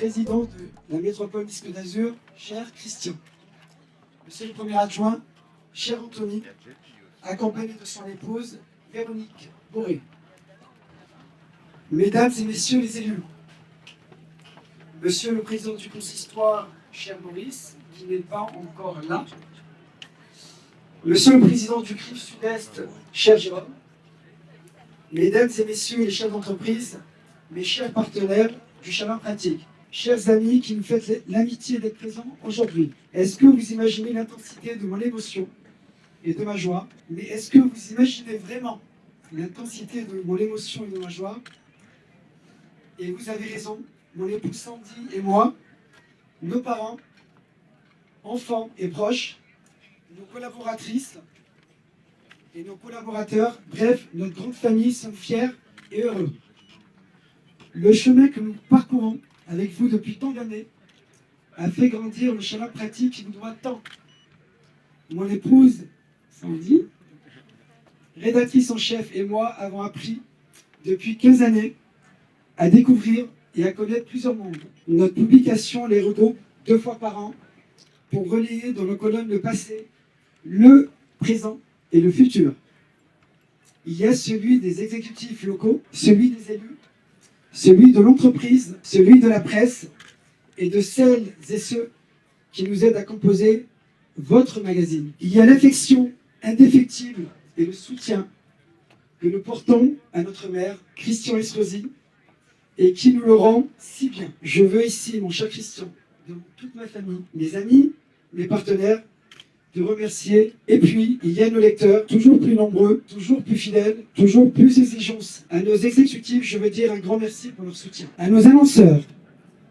président de la métropole Disque d'Azur, cher Christian. Monsieur le premier adjoint, cher Anthony, accompagné de son épouse, Véronique Boré. Mesdames et messieurs les élus, monsieur le président du consistoire, cher Maurice, qui n'est pas encore là, monsieur le président du CRIF Sud-Est, cher Jérôme, mesdames et messieurs les chefs d'entreprise, mes chers partenaires du Chalin Pratique, chers amis qui nous faites l'amitié d'être présents aujourd'hui, est-ce que vous imaginez l'intensité de mon émotion et de ma joie? Mais est-ce que vous imaginez vraiment l'intensité de mon émotion et de ma joie? Et vous avez raison, mon épouse Sandy et moi, nos parents, enfants et proches, nos collaboratrices et nos collaborateurs, bref, notre grande famille, sommes fiers et heureux. Le chemin que nous parcourons avec vous depuis tant d'années a fait grandir le Chalin Pratique qui nous doit tant. Mon épouse, Sandy, rédactrice en chef, et moi avons appris depuis 15 années à découvrir et à connaître plusieurs mondes. Notre publication les regroupe 2 fois par an pour relayer dans nos colonnes le passé, le présent et le futur. Il y a celui des exécutifs locaux, celui des élus, celui de l'entreprise, celui de la presse et de celles et ceux qui nous aident à composer votre magazine. Il y a l'affection indéfectible et le soutien que nous portons à notre maire, Christian Estrosi, et qui nous le rend si bien. Je veux ici, mon cher Christian, devant toute ma famille, mes amis, mes partenaires, de remercier. Et puis, il y a nos lecteurs, toujours plus nombreux, toujours plus fidèles, toujours plus exigeants. À nos exécutifs, je veux dire un grand merci pour leur soutien. À nos annonceurs,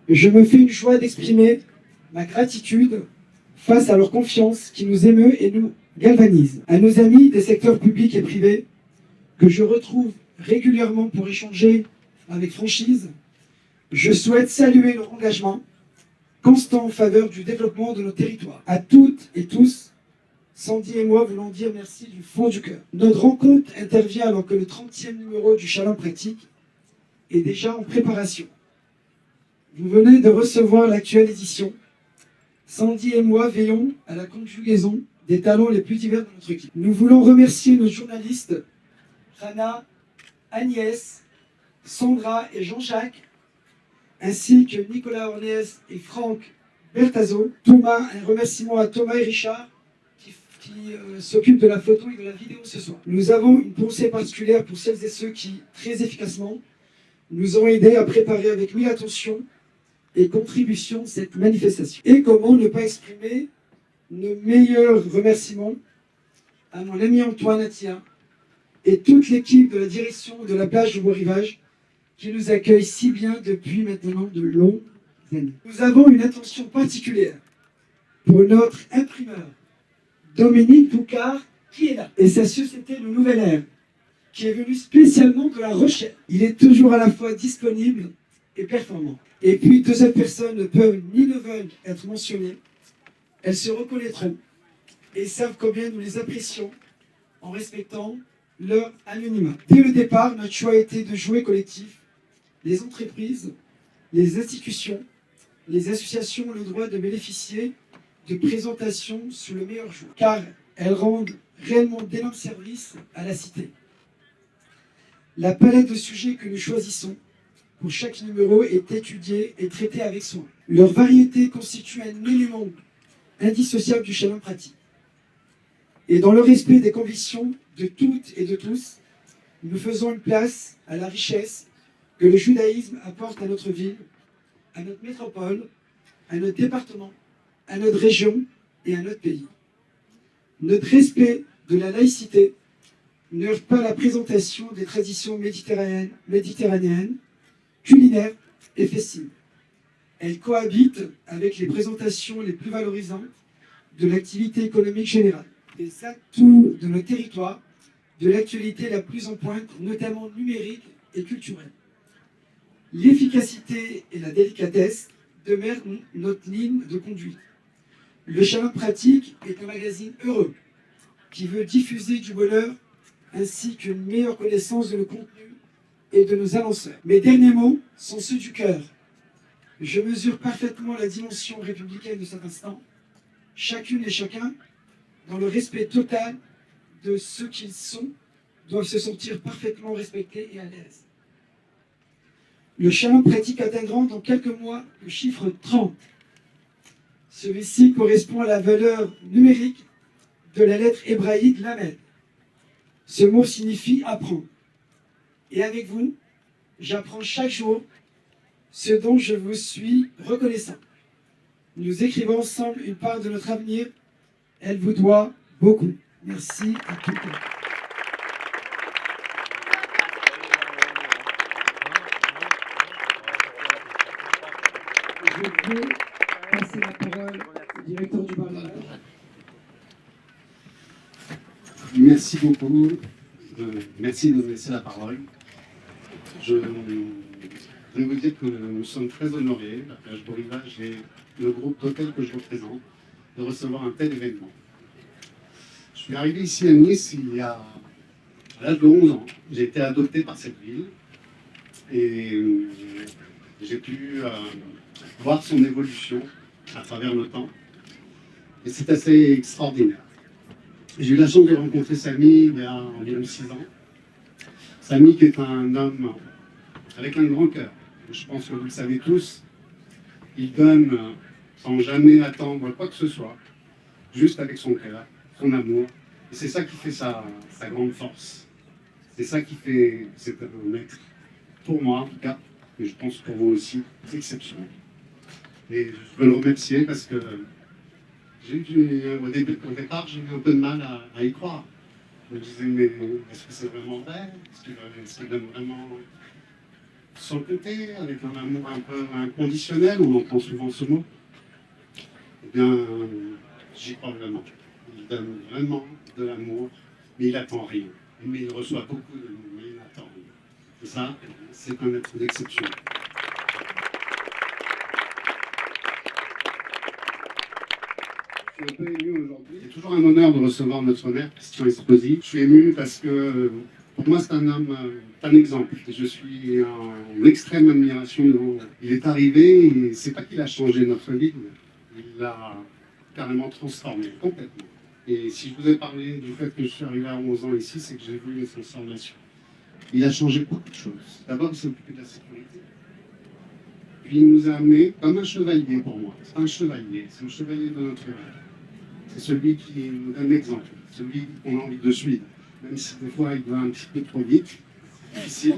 je me fais une joie d'exprimer ma gratitude face à leur confiance qui nous émeut et nous galvanise. À nos amis des secteurs publics et privés, que je retrouve régulièrement pour échanger avec franchise, je souhaite saluer leur engagement constant en faveur du développement de nos territoires. À toutes et tous, Sandy et moi voulons dire merci du fond du cœur. Notre rencontre intervient alors que le 30e numéro du Chalin Pratique est déjà en préparation. Vous venez de recevoir l'actuelle édition. Sandy et moi veillons à la conjugaison des talents les plus divers de notre équipe. Nous voulons remercier nos journalistes Rana, Agnès, Sandra et Jean-Jacques, ainsi que Nicolas Ornès et Franck Bertazzo. Thomas, un remerciement à Thomas et Richard qui s'occupent de la photo et de la vidéo ce soir. Nous avons une pensée particulière pour celles et ceux qui, très efficacement, nous ont aidés à préparer avec mille attention et contribution cette manifestation. Et comment ne pas exprimer nos meilleurs remerciements à mon ami Antoine Attia et toute l'équipe de la direction de la plage du Beau-Rivage qui nous accueille si bien depuis maintenant de longues années. Nous avons une attention particulière pour notre imprimeur, Dominique Toucard, qui est là, et sa société Le Nouvel Air, qui est venu spécialement de La Rochelle. Il est toujours à la fois disponible et performant. Et puis, 2 autres personnes ne peuvent ni ne veulent être mentionnées. Elles se reconnaîtront et savent combien nous les apprécions en respectant leur anonymat. Dès le départ, notre choix a été de jouer collectif. Les entreprises, les institutions, les associations ont le droit de bénéficier de présentations sous le meilleur jour, car elles rendent réellement d'énormes services à la cité. La palette de sujets que nous choisissons pour chaque numéro est étudiée et traitée avec soin. Leur variété constitue un élément indissociable du Chalin Pratique. Et dans le respect des convictions de toutes et de tous, nous faisons une place à la richesse que le judaïsme apporte à notre ville, à notre métropole, à notre département, à notre région et à notre pays. Notre respect de la laïcité ne heurte pas la présentation des traditions méditerranéennes, culinaires et festives. Elle cohabite avec les présentations les plus valorisantes de l'activité économique générale, des atouts de nos territoires, de l'actualité la plus en pointe, notamment numérique et culturelle. L'efficacité et la délicatesse demeurent notre ligne de conduite. Le Chalin Pratique est un magazine heureux qui veut diffuser du bonheur ainsi qu'une meilleure connaissance de nos contenus et de nos annonceurs. Mes derniers mots sont ceux du cœur. Je mesure parfaitement la dimension républicaine de cet instant. Chacune et chacun, dans le respect total de ce qu'ils sont, doivent se sentir parfaitement respectés et à l'aise. Le Shalom pratique atteindra dans quelques mois le chiffre 30. Celui-ci correspond à la valeur numérique de la lettre hébraïque Lamed. Ce mot signifie apprendre. Et avec vous, j'apprends chaque jour ce dont je vous suis reconnaissant. Nous écrivons ensemble une part de notre avenir. Elle vous doit beaucoup. Merci à tous. Je vais passer la parole au directeur du Parlement. Merci beaucoup. Merci de me laisser la parole. Je vais vous dire que nous sommes très honorés, la plage Beau Rivage et le groupe d'hôtels que je représente, de recevoir un tel événement. Je suis arrivé ici à Nice à l'âge de 11 ans. J'ai été adopté par cette ville et j'ai pu voir son évolution à travers le temps. Et c'est assez extraordinaire. J'ai eu la chance de rencontrer Samy il y a environ 6 ans. Samy qui est un homme avec un grand cœur. Je pense que vous le savez tous. Il donne sans jamais attendre quoi que ce soit, juste avec son cœur, son amour. Et c'est ça qui fait sa grande force. C'est ça qui fait cet être, pour moi en tout cas, et je pense pour vous aussi, exceptionnel. Et je veux le remercier parce que au départ, j'ai eu un peu de mal à y croire. Je me disais, mais est-ce que c'est vraiment vrai? Est-ce qu'il donne vraiment sans côté, avec un amour un peu inconditionnel? On entend souvent ce mot. Eh bien, j'y crois vraiment. Il donne vraiment de l'amour, mais il n'attend rien. Mais il reçoit beaucoup de l'amour, mais il n'attend rien. Et ça, c'est un être d'exception. Je suis un peu ému aujourd'hui. C'est toujours un honneur de recevoir notre maire, Christian Estrosi. Je suis ému parce que pour moi, c'est un homme, un exemple. Je suis en extrême admiration. Il est arrivé et c'est pas qu'il a changé notre vie, il l'a carrément transformé complètement. Et si je vous ai parlé du fait que je suis arrivé à 11 ans ici, c'est que j'ai vu les transformations. Il a changé beaucoup de choses. D'abord, il s'est occupé de la sécurité. Puis il nous a amené comme un chevalier pour moi. C'est un chevalier, c'est le chevalier de notre vie. C'est celui qui nous donne l'exemple, celui qu'on a envie de suivre. Même si des fois il va un petit peu trop vite, difficile.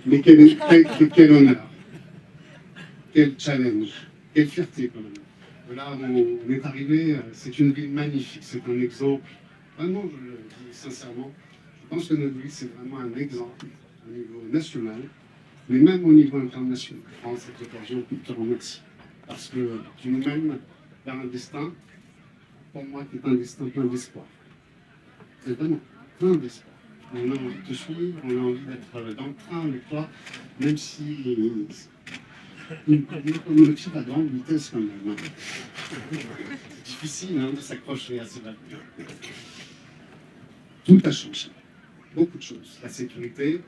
Mais quel honneur, quel challenge, quelle fierté quand même. Là où on est arrivé, c'est une ville magnifique, c'est un exemple. Vraiment, je le dis sincèrement, je pense que notre ville c'est vraiment un exemple au niveau national, mais même au niveau international. Je prends cette occasion pour te remercier. Parce que tu nous mènes vers un destin, pour moi, qui est un destin plein d'espoir. C'est vraiment plein d'espoir. On a envie de te suivre, on a envie d'être dans le train avec toi, même si une locomotive à grande vitesse quand même. C'est difficile de s'accrocher à ces valeurs. Tout a changé. Beaucoup de choses. La sécurité.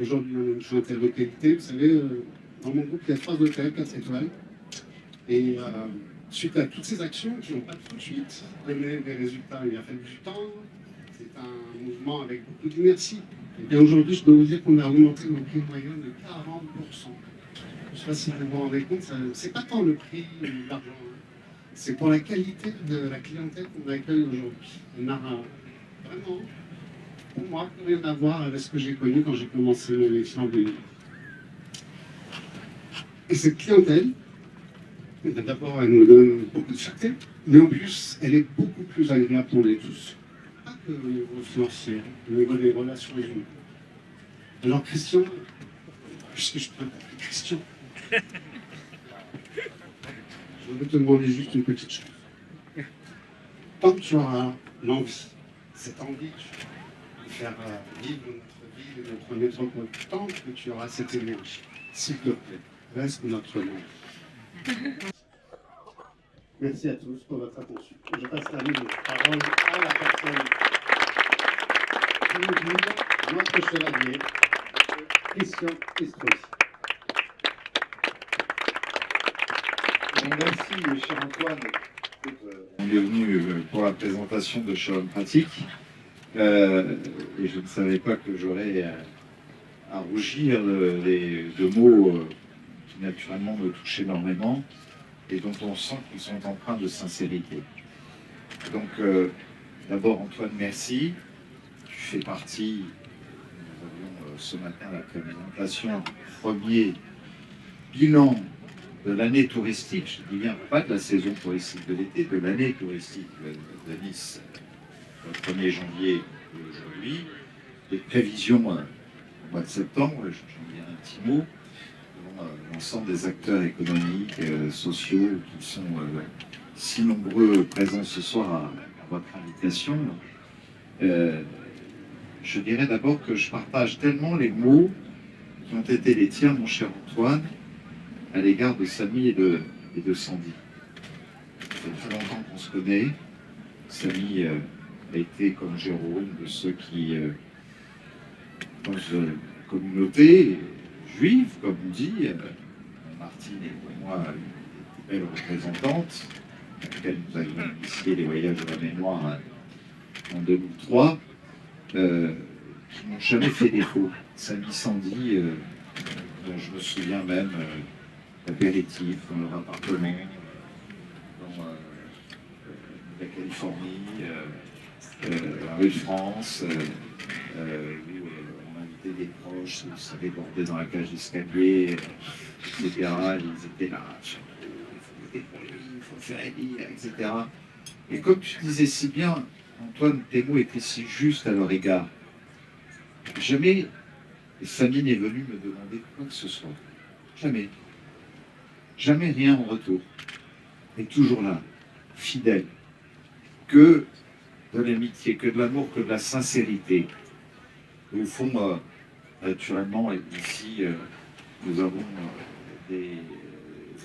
Aujourd'hui, on a une clientèle de qualité. Vous savez, dans mon groupe, il y a 3 hôtels, 4 étoiles. Et suite à toutes ces actions qui n'ont pas tout de suite donné des résultats, il a fallu du temps. C'est un mouvement avec beaucoup d'inertie. Et bien aujourd'hui, je peux vous dire qu'on a augmenté nos prix moyens de 40%. Je ne sais pas si vous vous rendez compte, ce n'est pas tant le prix ou l'argent, c'est pour la qualité de la clientèle qu'on accueille aujourd'hui. On a vraiment, pour moi, plus rien à voir avec ce que j'ai connu quand j'ai commencé mon métier en 2000. Et cette clientèle, d'abord, elle nous donne beaucoup de fierté, mais en plus, elle est beaucoup plus agréable pour les tous. Pas que au niveau financier, au niveau des relations humaines. Alors, Christian, puisque je peux t'appeler Christian, je veux te demander juste une petite chose. Tant que tu auras l'envie, cette envie de faire vivre notre vie et notre métropole, tant que tu auras cette énergie, s'il te plaît, reste notre nom. Merci à tous pour votre attention. Je passe la parole à la personne qui nous guide, notre chevalier, Christian Estrosi. Merci, cher Antoine. On est venu pour la présentation de Shalom Pratique. Et je ne savais pas que j'aurais à rougir de mots qui naturellement me touchent énormément et dont on sent qu'ils sont empreints de sincérité. Donc, d'abord, Antoine, merci. Tu fais partie, nous avions ce matin la présentation du premier bilan de l'année touristique, je dis bien pas de la saison touristique de l'été, de l'année touristique de Nice, le 1er janvier et aujourd'hui, des prévisions au mois de septembre, j'en dirai un petit mot, l'ensemble des acteurs économiques, sociaux qui sont si nombreux présents ce soir à votre invitation. Je dirais d'abord que je partage tellement les mots qui ont été les tiens, mon cher Antoine, à l'égard de Samy et de Sandy. Ça fait très longtemps qu'on se connaît. Samy a été, comme Jérôme, de ceux qui, dans une communauté juive, comme on dit, Martine est pour moi une belle représentante, à laquelle nous avions initié les voyages de la mémoire en 2003, qui n'ont jamais fait défaut. Samy, Sandy, dont je me souviens même, l'apéritif dans leur appartement, dans la Californie, la rue de France, où on invitait des proches, où ça débordait dans la cage d'escalier, etc. Ils étaient là, il faut voter pour lui, il faut faire élire, etc. Et comme tu disais si bien, Antoine, tes mots étaient si justes à leur égard. Jamais Samy n'est venu me demander quoi que ce soit. Jamais. Jamais rien en retour. Et toujours là, fidèle. Que de l'amitié, que de l'amour, que de la sincérité. Au fond, naturellement, ici, nous avons des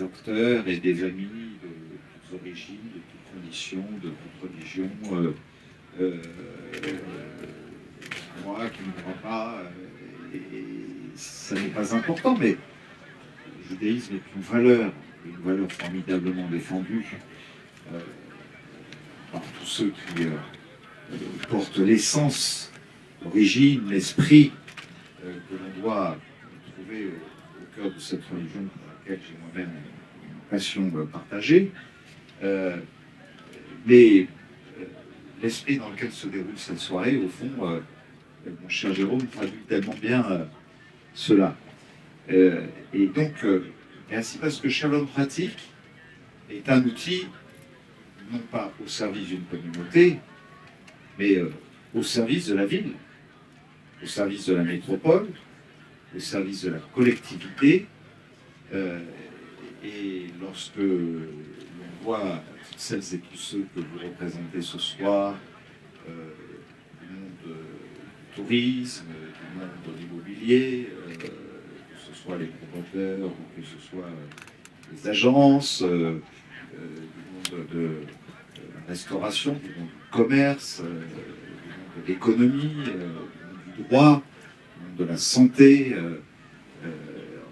acteurs et des amis de toutes origines, de toutes conditions, de toutes religions. Moi qui ne crois pas, et ça n'est pas important, mais le judaïsme est une valeur formidablement défendue par tous ceux qui portent l'essence, l'origine, l'esprit que l'on doit trouver au cœur de cette religion pour laquelle j'ai moi-même une passion partagée. Mais l'esprit dans lequel se déroule cette soirée, au fond, mon cher Jérôme traduit tellement bien cela. Et donc, ainsi parce que Shalom Pratique est un outil, non pas au service d'une communauté, mais au service de la ville, au service de la métropole, au service de la collectivité. Et lorsque l'on voit toutes celles et tous ceux que vous représentez ce soir, du monde du tourisme, du monde de l'immobilier, que ce soit les promoteurs ou que ce soit les agences, du monde de la restauration, du monde du commerce, du monde de l'économie, du monde du droit, du monde de la santé,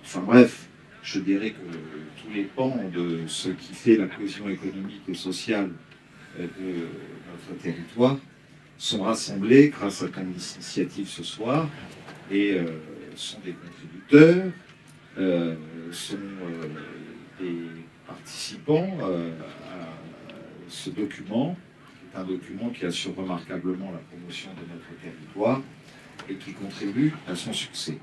enfin bref, je dirais que tous les pans de ce qui fait la cohésion économique et sociale de notre territoire sont rassemblés grâce à ton initiative ce soir et sont des contributeurs, sont des participants à ce document, qui est un document qui assure remarquablement la promotion de notre territoire et qui contribue à son succès.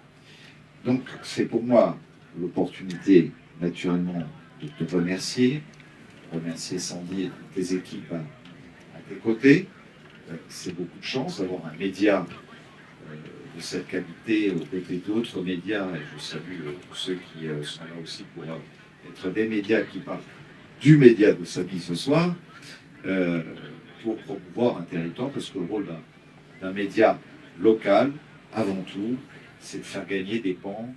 Donc c'est pour moi l'opportunité naturellement de te remercier Sandy et toutes tes équipes à tes côtés. C'est beaucoup de chance d'avoir un média de cette qualité aux côtés d'autres médias, et je salue tous ceux qui sont là aussi pour être des médias qui parlent du média de Samy ce soir, pour promouvoir un territoire, parce que le rôle d'un média local, avant tout, c'est de faire gagner des pans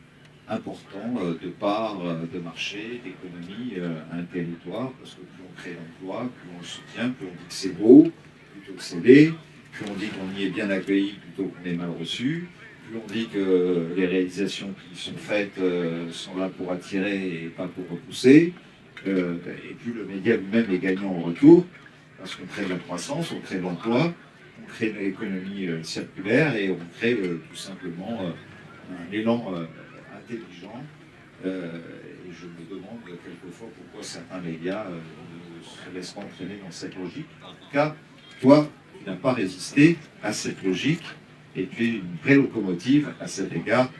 importants de parts de marché, d'économie à un territoire, parce que plus on crée l'emploi, plus on le soutient, plus on dit que c'est beau, plutôt que c'est laid, plus on dit qu'on y est bien accueilli plutôt qu'on est mal reçu, plus on dit que les réalisations qui sont faites sont là pour attirer et pas pour repousser, Et puis le média lui-même est gagnant en retour, parce qu'on crée de la croissance, on crée de l'emploi, on crée de l'économie circulaire et on crée tout simplement un élan intelligent. Et je me demande quelquefois pourquoi certains médias se laissent entraîner dans cette logique. En tout cas, toi, tu n'as pas résisté à cette logique et tu es une vraie locomotive à cet égard.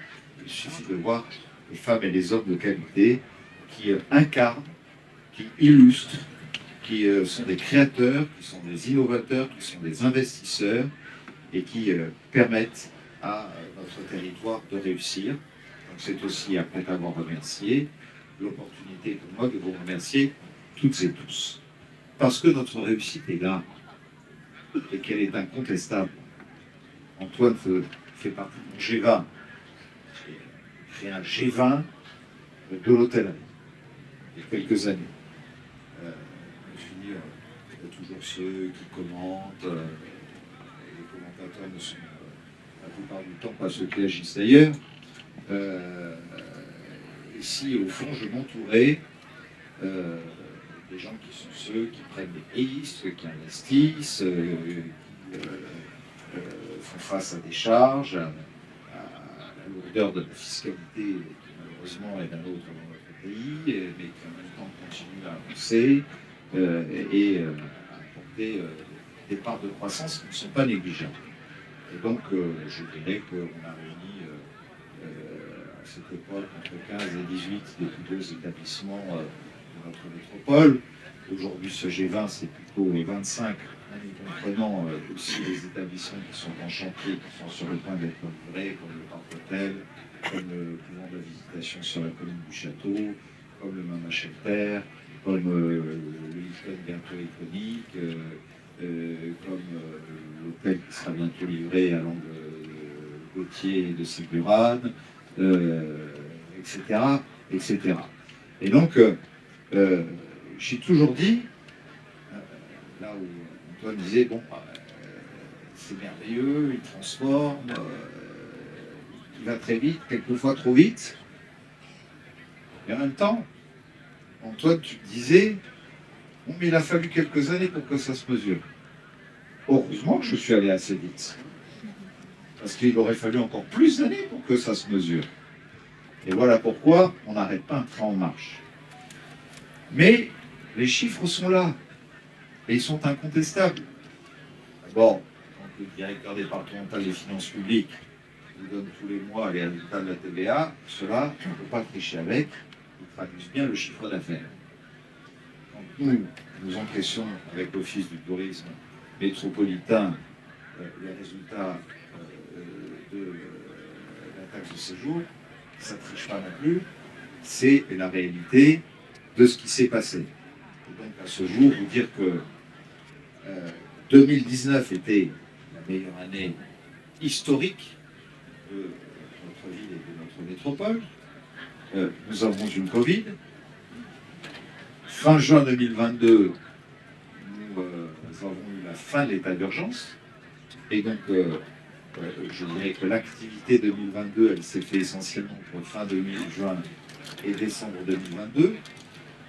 Il suffit de voir les femmes et les hommes de qualité qui incarnent, qui illustrent, qui sont des créateurs, qui sont des innovateurs, qui sont des investisseurs et qui permettent à notre territoire de réussir. Donc c'est aussi, après t'avoir remercié, l'opportunité pour moi de vous remercier toutes et tous. Parce que notre réussite est là et qu'elle est incontestable. Antoine fait partie du G20. J'ai créé un G20 de l'hôtellerie il y a quelques années. Il y a toujours ceux qui commentent. Les commentateurs ne sont la plupart du temps pas ceux qui agissent d'ailleurs. Ici, au fond, je m'entourais des gens qui sont ceux qui prennent des risques, qui investissent, qui font face à des charges, à la lourdeur de la fiscalité qui malheureusement est d'un autre dans notre pays, mais qui en même temps continue à avancer et à apporter des parts de croissance qui ne sont pas négligeables. Et donc, je dirais qu'on a réuni à cette époque entre 15 et 18 des plus beaux établissements de notre métropole. Aujourd'hui, ce G20, c'est plutôt les 25, en y comprenant aussi les établissements qui sont en chantier, qui sont sur le point d'être livrés, comme le Parc Hôtel, comme le couvent de la visitation sur la colline du Château, comme le Mama Shelter, comme le Hilton bientôt iconique, comme l'hôtel qui sera bientôt livré à l'angle Gauthier de Ségurane, etc., etc. Et donc, j'ai toujours dit, là où Antoine disait, bon, c'est merveilleux, il transforme, il va très vite, quelquefois trop vite. Et en même temps, Antoine, tu te disais, bon, mais il a fallu quelques années pour que ça se mesure. Heureusement que je suis allé assez vite. Parce qu'il aurait fallu encore plus d'années pour que ça se mesure. Et voilà pourquoi on n'arrête pas un train en marche. Mais les chiffres sont là. Et ils sont incontestables. D'abord, quand le directeur départemental des finances publiques nous donne tous les mois les résultats de la TVA, cela, on ne peut pas tricher avec. Ils traduisent bien le chiffre d'affaires. Quand nous encaissons avec l'Office du tourisme métropolitain les résultats de la taxe de séjour, ça ne triche pas non plus, c'est la réalité de ce qui s'est passé. Et donc à ce jour, vous dire que 2019 était la meilleure année historique de notre ville et de notre métropole. Nous avons eu le Covid. Fin juin 2022, nous avons eu la fin de l'état d'urgence. Et donc, je dirais que l'activité 2022, elle s'est faite essentiellement pour fin juin et décembre 2022.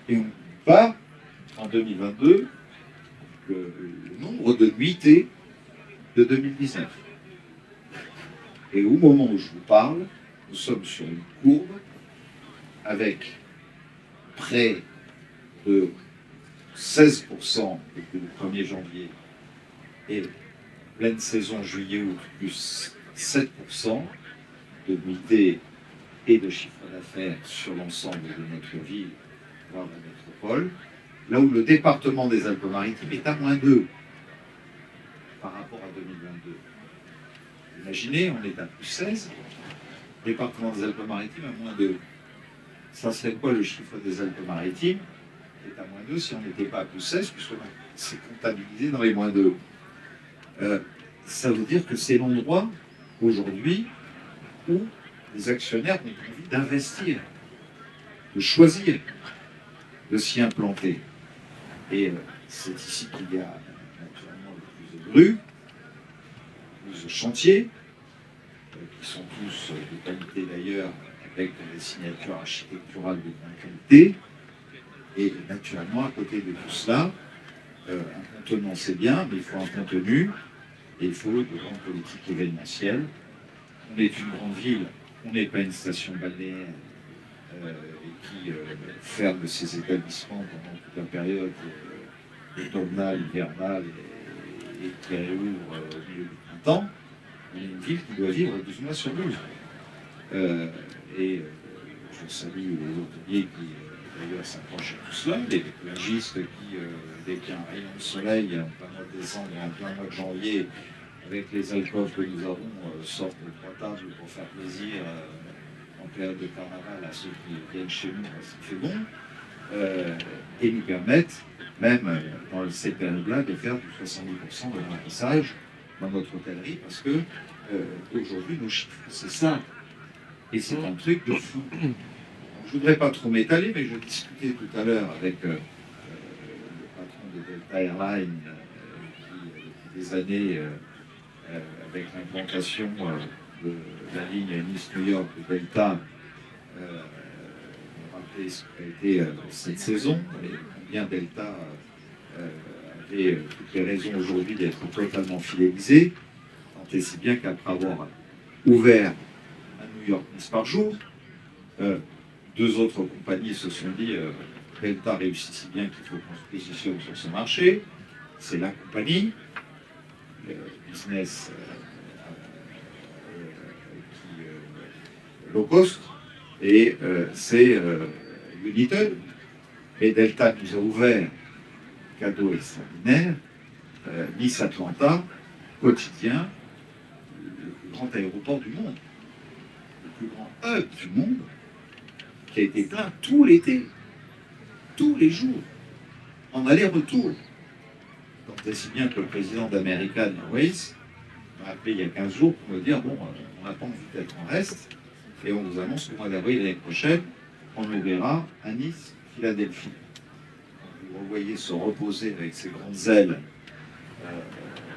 Et on part en 2022 le nombre de nuitées de 2019. Et au moment où je vous parle, nous sommes sur une courbe avec près de 16% depuis le 1er janvier et pleine saison juillet-août plus 7% de nuitées et de chiffre d'affaires sur l'ensemble de notre ville, voire de la métropole, là où le département des Alpes-Maritimes est à -2 par rapport à 2022. Imaginez, on est à +16, département des Alpes-Maritimes à -2. Ça serait quoi le chiffre des Alpes-Maritimes qui est à -2 si on n'était pas à +16, puisque c'est comptabilisé dans les -2. Ça veut dire que c'est l'endroit aujourd'hui où les actionnaires ont envie d'investir, de choisir, de s'y implanter. Et c'est ici qu'il y a naturellement le plus de grues, le plus de chantiers, qui sont tous de qualité d'ailleurs, avec des signatures architecturales de grande qualité. Et naturellement, à côté de tout cela, un contenant c'est bien, mais il faut un contenu, et il faut de grandes politiques événementielles. On est une grande ville, on n'est pas une station balnéaire qui ferme ses établissements pendant toute la période automnale, hivernale et qui réouvre au milieu du printemps. On est une ville qui doit vivre 12 mois sur 12. Je salue les hôteliers qui d'ailleurs s'approchent de tout cela, les plagistes qui, dès qu'il y a un rayon de soleil en plein mois de décembre et en plein mois de janvier, avec les alcools que nous avons, sortent de 3 tables pour faire plaisir en période de carnaval à ceux qui viennent chez nous parce qu'il fait bon, et nous permettent, même dans cette période-là, de faire du 70% de remplissage dans notre hôtellerie parce que aujourd'hui, nos chiffres, c'est ça. Et c'est un truc de fou. Je ne voudrais pas trop m'étaler, mais je discutais tout à l'heure avec le patron de Delta Airlines qui, depuis des années, avec l'implantation de la ligne Nice-New York de Delta, me rappelait ce qu'a été cette saison, et combien Delta avait toutes les raisons aujourd'hui d'être totalement fidélisé, tant et si bien qu'après avoir ouvert à New York-Nice par jour, 2 autres compagnies se sont dit Delta réussit si bien qu'il faut qu'on se positionne sur ce marché. C'est la compagnie, business low cost, et c'est United. Et Delta nous a ouvert, cadeau extraordinaire, Nice-Atlanta, quotidien, le plus grand aéroport du monde, le plus grand hub du monde, qui a été plein tout l'été, tous les jours, en aller-retour. Donc c'est si bien que le président d'American Airways m'a appelé il y a 15 jours pour me dire, bon, on n'a pas envie d'être en reste, et on vous annonce qu'au mois d'avril l'année prochaine, on ouvrira à Nice, Philadelphie. Vous revoyez se reposer avec ses grandes ailes,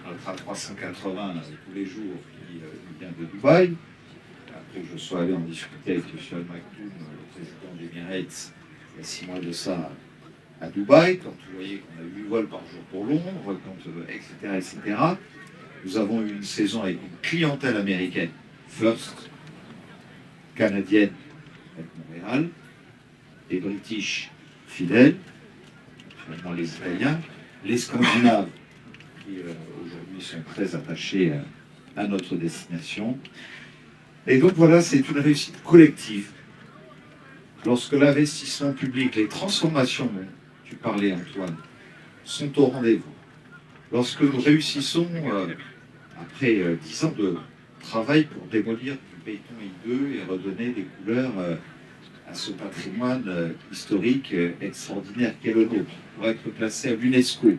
notre A380 tous les jours qui vient de Dubaï. Après que je sois allé en discuter avec M. Al Maktoum, le président d'Emirates, il y a 6 mois de ça, à Dubaï, quand vous voyez qu'on a 8 vols par jour pour Londres, etc., nous avons eu une saison avec une clientèle américaine, first, canadienne avec Montréal, les British fidèles, finalement les Italiens, les Scandinaves qui aujourd'hui sont très attachés à notre destination. Et donc voilà, c'est une réussite collective. Lorsque l'investissement public, les transformations dont tu parlais Antoine, sont au rendez-vous, lorsque nous réussissons, après 10 ans de travail pour démolir du béton hideux et redonner des couleurs à ce patrimoine historique extraordinaire qu'est le nôtre, pour être classé à l'UNESCO.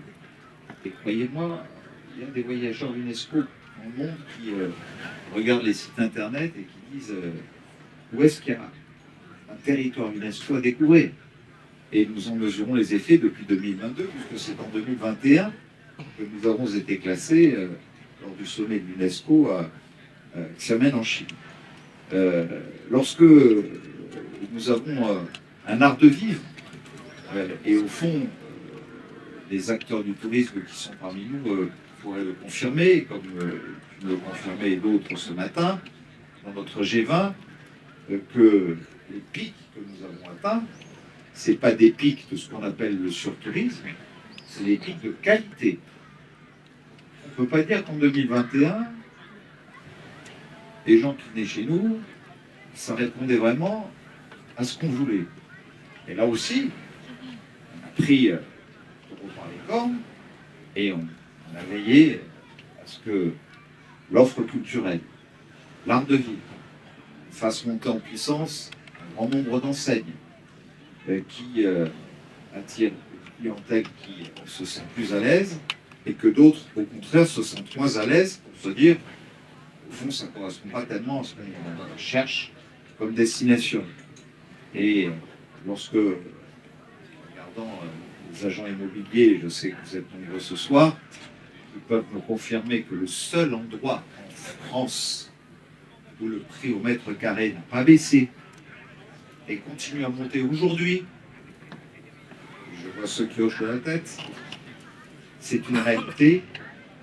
Et croyez-moi, il y a des voyageurs UNESCO dans le monde qui regardent les sites internet et qui disent où est-ce qu'il y a un territoire UNESCO à découvrir. Et nous en mesurons les effets depuis 2022, puisque c'est en 2021 que nous avons été classés lors du sommet de l'UNESCO à Xiamen en Chine. Lorsque nous avons un art de vivre, et au fond, les acteurs du tourisme qui sont parmi nous pourraient le confirmer, comme tu me le confirmais et d'autres ce matin, dans notre G20, que les pics que nous avons atteints, ce n'est pas des pics de ce qu'on appelle le surtourisme, c'est des pics de qualité. On ne peut pas dire qu'en 2021, les gens qui venaient chez nous, ça répondait vraiment à ce qu'on voulait. Et là aussi, on a pris le taureau par les cornes et on a veillé à ce que l'offre culturelle, l'art de vivre, fasse monter en puissance un grand nombre d'enseignes qui attirent une clientèle qui se sent plus à l'aise et que d'autres, au contraire, se sentent moins à l'aise pour se dire, au fond, ça ne correspond pas tellement à ce qu'on cherche comme destination. Et lorsque, regardant les agents immobiliers, je sais que vous êtes nombreux ce soir, ils peuvent me confirmer que le seul endroit en France où le prix au mètre carré n'a pas baissé et continue à monter aujourd'hui, je vois ceux qui hochent de la tête. C'est une réalité.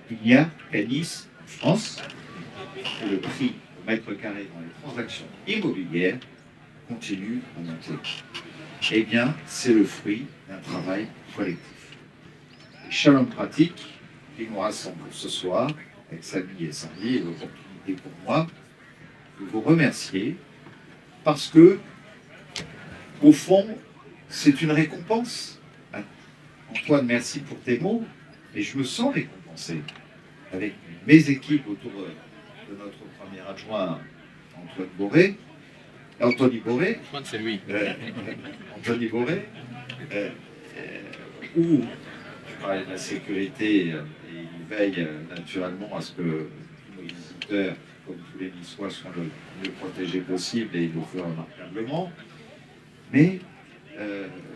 Il n'y a qu'à Nice, en France, que le prix au mètre carré dans les transactions immobilières continue à monter. Eh bien, c'est le fruit d'un travail collectif. Et Shalom Pratique, qui nous rassemble ce soir, avec Samy et Sandy, est l'opportunité pour moi de vous remercier parce que, au fond, c'est une récompense. Antoine, merci pour tes mots, et je me sens récompensé avec mes équipes autour de notre premier adjoint, Anthony Boré, C'est lui. Anthony Boré, où je parlais de la sécurité, et il veille naturellement à ce que nos visiteurs, comme tous les Niçois, soient le mieux protégés possible, et il le fait remarquablement. Mais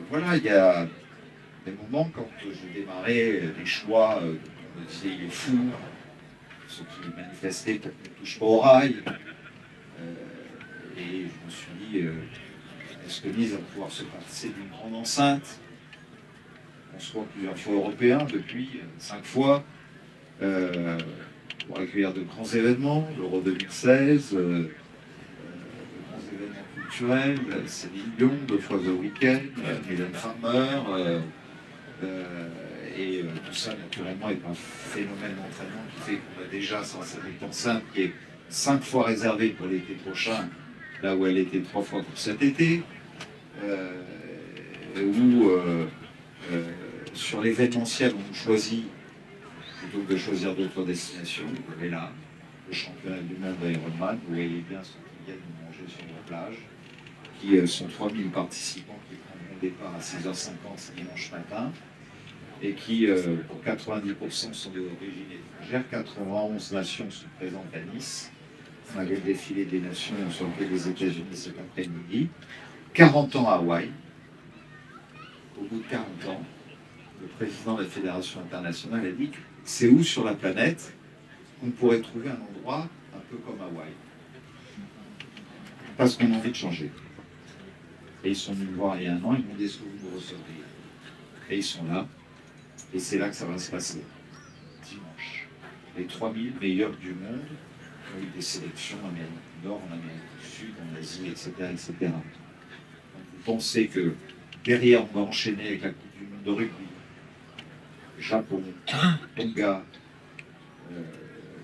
voilà, il y a des moments quand je démarrais des choix, on me disait il est fou, ceux qui manifestaient pour qu'on ne touche pas au rail. Et je me suis dit, est-ce que Nice va pouvoir se passer d'une grande enceinte? On se voit plusieurs fois européens depuis, 5 fois, pour accueillir de grands événements, l'Euro 2016, de grands événements culturels, Céline Dion, 2 fois The Weeknd, Mylène Farmer, et tout ça naturellement est un phénomène d'entraînement qui fait qu'on a déjà cette enceinte qui est 5 fois réservée pour l'été prochain, là où elle était 3 fois pour cet été, sur l'événementiel on choisit, plutôt que de choisir d'autres destinations, vous avez là le championnat du monde d'Ironman, vous voyez bien ceux qui viennent manger sur la plage, qui sont 3000 participants qui prendront départ à 6h50 dimanche matin, et qui, pour 90%, sont d'origine étrangère. 91 nations sont présentes à Nice. On avait le défilé des nations sur lequel les États-Unis cet après-midi. 40 ans à Hawaï. Au bout de 40 ans, le président de la Fédération internationale a dit que c'est où sur la planète qu'on pourrait trouver un endroit un peu comme Hawaï. Parce qu'on a envie de changer. Et ils sont venus me voir il y a 1 an, ils m'ont dit est-ce que vous nous recevriez? Et ils sont là. Et c'est là que ça va se passer. Dimanche. Les 3000 meilleurs du monde ont eu des sélections en Amérique du Nord, en Amérique du Sud, en Asie, etc. etc. Donc vous pensez que derrière, on va enchaîner avec la Coupe du Monde de rugby, Japon, Tonga,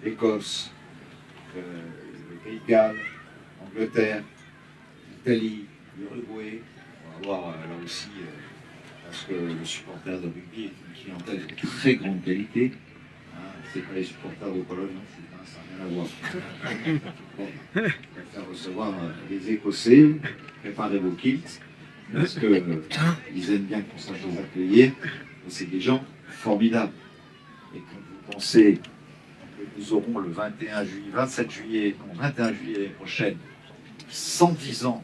l'Écosse, le Pays de Galles, l'Angleterre, l'Italie, l'Uruguay. On va voir là aussi, parce que le supporter de rugby est une clientèle de très grande qualité. Hein, c'est pas les supporters de Pologne, non, ça n'a rien à voir. Bon, on va faire recevoir les Écossais, préparez vos kits, parce qu'ils aiment bien qu'on sache les accueillir. C'est des gens formidables. Et quand vous pensez que nous aurons le 27 juillet l'année prochaine, 110 ans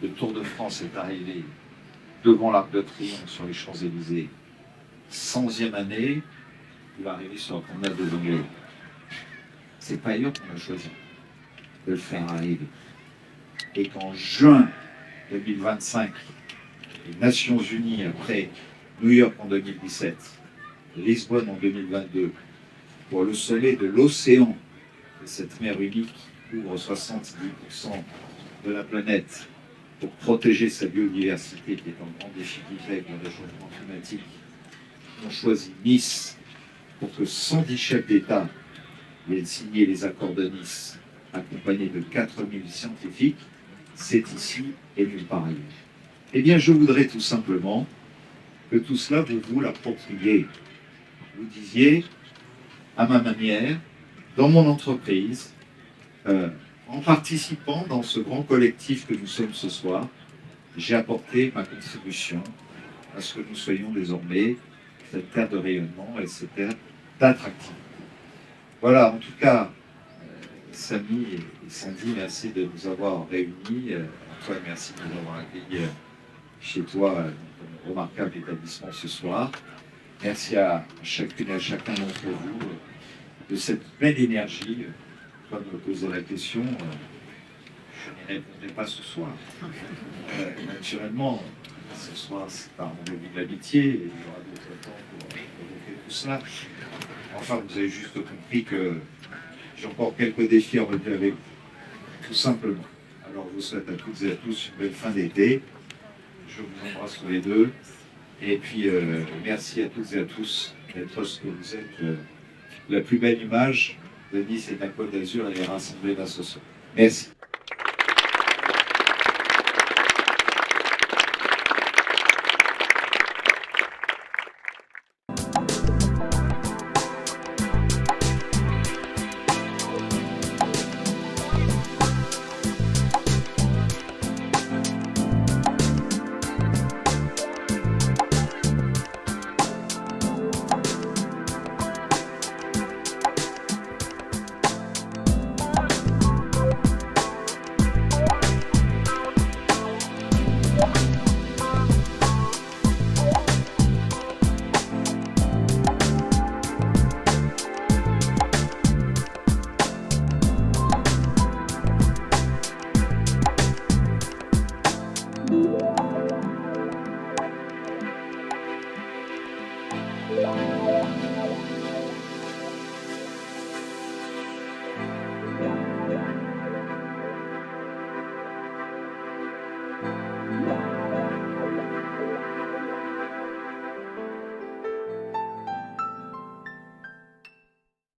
de Tour de France est arrivé devant l'Arc de Triomphe sur les Champs-Élysées, 100e année, il va arriver sur la promenade des Anglais. C'est pas ailleurs qu'on a choisi de le faire arriver. Et qu'en juin 2025, les Nations Unies, après New York en 2017, Lisbonne en 2022, pour le sommet de l'océan, de cette mer unique qui couvre 70% de la planète, pour protéger sa biodiversité qui est en grand difficulté avec le réchauffement climatique, ont choisi Nice pour que 110 chefs d'État viennent signer les accords de Nice, accompagnés de 4000 scientifiques. C'est ici et nulle part ailleurs. Eh bien, je voudrais tout simplement que tout cela, vous vous l'appropriez. Vous disiez, à ma manière, dans mon entreprise, en participant dans ce grand collectif que nous sommes ce soir, j'ai apporté ma contribution à ce que nous soyons désormais cette terre de rayonnement et cette terre d'attractivité. Voilà, en tout cas, Samy et Sandy, merci de nous avoir réunis. Antoine, merci de nous avoir accueillis chez toi dans ton remarquable établissement ce soir. Merci à chacune et à chacun d'entre vous de cette pleine énergie. Antoine me posait la question, je n'y répondrai pas ce soir. Naturellement, ce soir, c'est un rendez-vous de l'amitié, et il y aura d'autres temps pour évoquer tout cela. Enfin, vous avez juste compris que j'ai encore quelques défis à relever avec vous, tout simplement. Alors, je vous souhaite à toutes et à tous une belle fin d'été. Je vous embrasse tous les deux. Et puis, merci à toutes et à tous d'être ce que vous êtes. La plus belle image de Nice et de la Côte d'Azur, elle est rassemblée là ce soir. Merci.